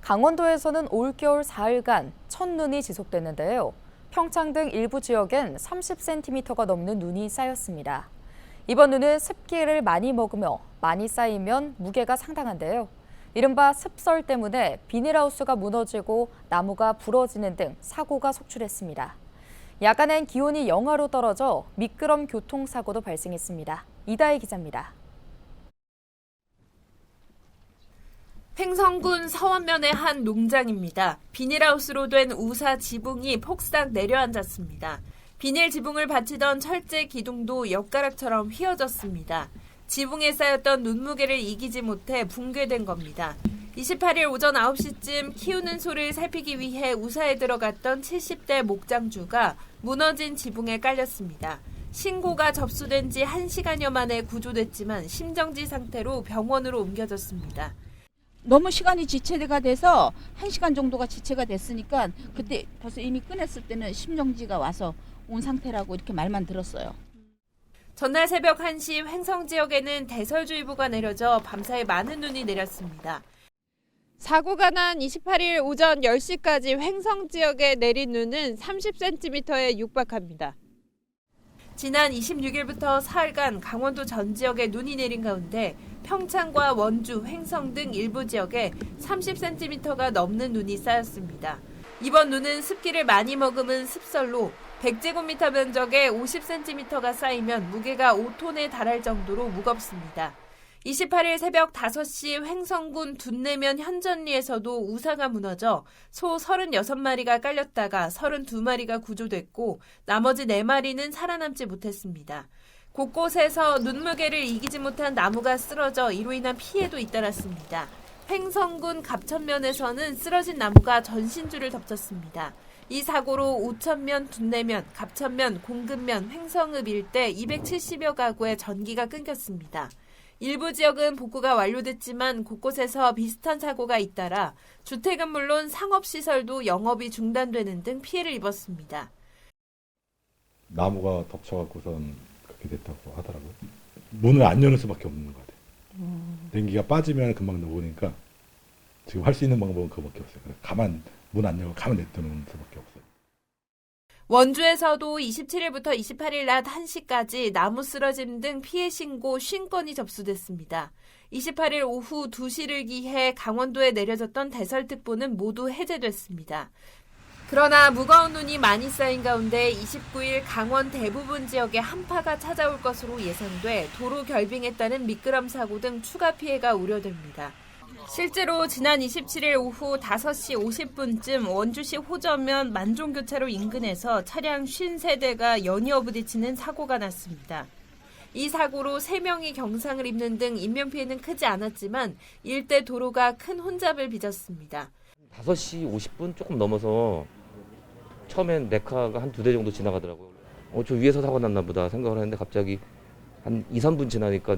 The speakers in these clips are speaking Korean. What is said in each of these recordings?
강원도에서는 올겨울 4일간 첫눈이 지속됐는데요. 평창 등 일부 지역엔 30cm가 넘는 눈이 쌓였습니다. 이번 눈은 습기를 많이 먹으며 많이 쌓이면 무게가 상당한데요. 이른바 습설 때문에 비닐하우스가 무너지고 나무가 부러지는 등 사고가 속출했습니다. 야간엔 기온이 영하로 떨어져 미끄럼 교통사고도 발생했습니다. 이다혜 기자입니다. 횡성군 서원면의 한 농장입니다. 비닐하우스로 된 우사 지붕이 폭삭 내려앉았습니다. 비닐 지붕을 받치던 철제 기둥도 엿가락처럼 휘어졌습니다. 지붕에 쌓였던 눈무게를 이기지 못해 붕괴된 겁니다. 28일 오전 9시쯤 키우는 소를 살피기 위해 우사에 들어갔던 70대 목장주가 무너진 지붕에 깔렸습니다. 신고가 접수된 지 1시간여 만에 구조됐지만 심정지 상태로 병원으로 옮겨졌습니다. 너무 시간이 지체가 돼서 1시간 정도가 지체가 됐으니까 그때 벌써 이미 꺼냈을 때는 심정지가 와서 온 상태라고 이렇게 말만 들었어요. 전날 새벽 1시 횡성 지역에는 대설주의보가 내려져 밤사이 많은 눈이 내렸습니다. 사고가 난 28일 오전 10시까지 횡성 지역에 내린 눈은 30cm에 육박합니다. 지난 26일부터 사흘간 강원도 전 지역에 눈이 내린 가운데 평창과 원주, 횡성 등 일부 지역에 30cm가 넘는 눈이 쌓였습니다. 이번 눈은 습기를 많이 머금은 습설로 100제곱미터 면적에 50cm가 쌓이면 무게가 5톤에 달할 정도로 무겁습니다. 28일 새벽 5시 횡성군 둔내면 현전리에서도 우사가 무너져 소 36마리가 깔렸다가 32마리가 구조됐고 나머지 4마리는 살아남지 못했습니다. 곳곳에서 눈무게를 이기지 못한 나무가 쓰러져 이로 인한 피해도 잇따랐습니다. 횡성군 갑천면에서는 쓰러진 나무가 전신주를 덮쳤습니다. 이 사고로 우천면, 둔내면, 갑천면, 공급면, 횡성읍 일대 270여 가구의 전기가 끊겼습니다. 일부 지역은 복구가 완료됐지만 곳곳에서 비슷한 사고가 잇따라 주택은 물론 상업시설도 영업이 중단되는 등 피해를 입었습니다. 나무가 덮쳐갖고선 그렇게 됐다고 하더라고요. 문을 안 여는 수밖에 없는 것 같아요. 냉기가 빠지면 금방 녹으니까 지금 할 수 있는 방법은 그거밖에 없어요. 가만 문 안 열고 가만 냅두는 수밖에 없어요. 원주에서도 27일부터 28일 낮 1시까지 나무 쓰러짐 등 피해 신고 50건이 접수됐습니다. 28일 오후 2시를 기해 강원도에 내려졌던 대설특보는 모두 해제됐습니다. 그러나 무거운 눈이 많이 쌓인 가운데 29일 강원 대부분 지역에 한파가 찾아올 것으로 예상돼 도로 결빙에 따른 미끄럼 사고 등 추가 피해가 우려됩니다. 실제로 지난 27일 오후 5시 50분쯤 원주시 호저면 만종교차로 인근에서 차량 50세대가 연이어 부딪히는 사고가 났습니다. 이 사고로 3명이 경상을 입는 등 인명피해는 크지 않았지만 일대 도로가 큰 혼잡을 빚었습니다. 5시 50분 조금 넘어서 처음엔 레카가 한 2대 정도 지나가더라고요. 저 위에서 사고 났나 보다 생각을 했는데 갑자기 한 2, 3분 지나니까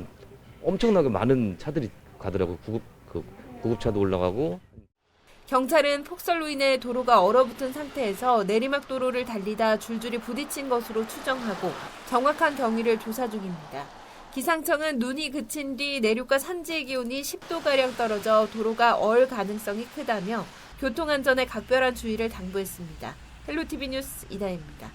엄청나게 많은 차들이 가더라고요. 구급차도 올라가고. 경찰은 폭설로 인해 도로가 얼어붙은 상태에서 내리막 도로를 달리다 줄줄이 부딪힌 것으로 추정하고 정확한 경위를 조사 중입니다. 기상청은 눈이 그친 뒤 내륙과 산지의 기온이 10도가량 떨어져 도로가 얼 가능성이 크다며 교통안전에 각별한 주의를 당부했습니다. 헬로티비 뉴스 이다혜입니다.